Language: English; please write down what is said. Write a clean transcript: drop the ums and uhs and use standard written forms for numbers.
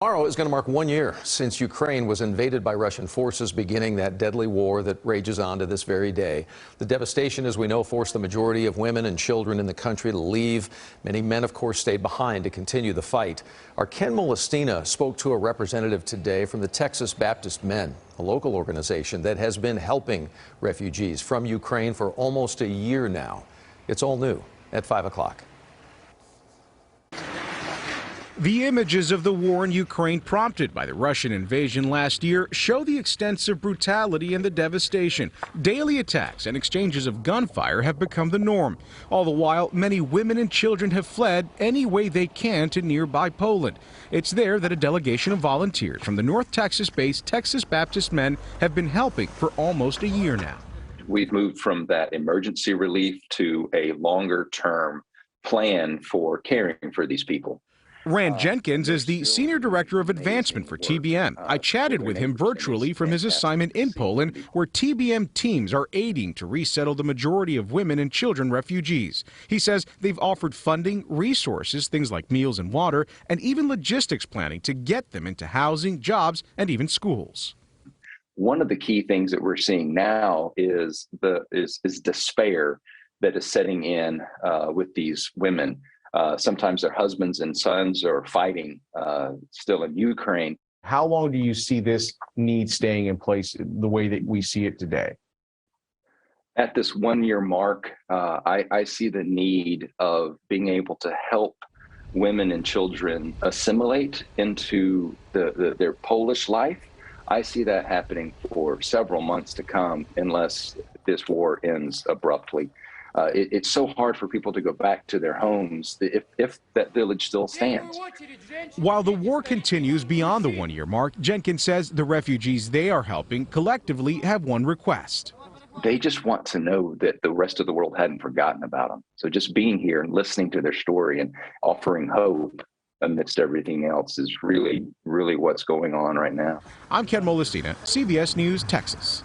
Tomorrow is going to mark 1 year since Ukraine was invaded by Russian forces, beginning that deadly war that rages on to this very day. The devastation, as we know, forced the majority of women and children in the country to leave. Many men, of course, stayed behind to continue the fight. Our Ken Molestina spoke to a representative today from the Texas Baptist Men, a local organization that has been helping refugees from Ukraine for almost a year now. It's all new at 5 o'clock. The images of the war in Ukraine prompted by the Russian invasion last year show the extensive brutality and the devastation. Daily attacks and exchanges of gunfire have become the norm. All the while, many women and children have fled any way they can to nearby Poland. It's there that a delegation of volunteers from the North Texas-based Texas Baptist Men have been helping for almost a year now. We've moved from that emergency relief to a longer-term plan for caring for these people. Rand Jenkins is the Senior Director of Advancement for TBM. I chatted with him virtually from his assignment in Poland, where TBM teams are aiding to resettle the majority of women and children refugees. He says they've offered funding, resources, things like meals and water, and even logistics planning to get them into housing, jobs, and even schools. One of the key things that we're seeing now is despair that is setting in with these women. Sometimes their husbands and sons are fighting still in Ukraine. How long do you see this need staying in place the way that we see it today? At this 1 year mark, I see the need of being able to help women and children assimilate into their Polish life. I see that happening for several months to come unless this war ends abruptly. It's so hard for people to go back to their homes if that village still stands. While the war continues beyond the 1 year mark, Jenkins says the refugees they are helping collectively have one request. They just want to know that the rest of the world hadn't forgotten about them. So just being here and listening to their story and offering hope amidst everything else is really, really what's going on right now. I'm Ken Molestina, CBS News, Texas.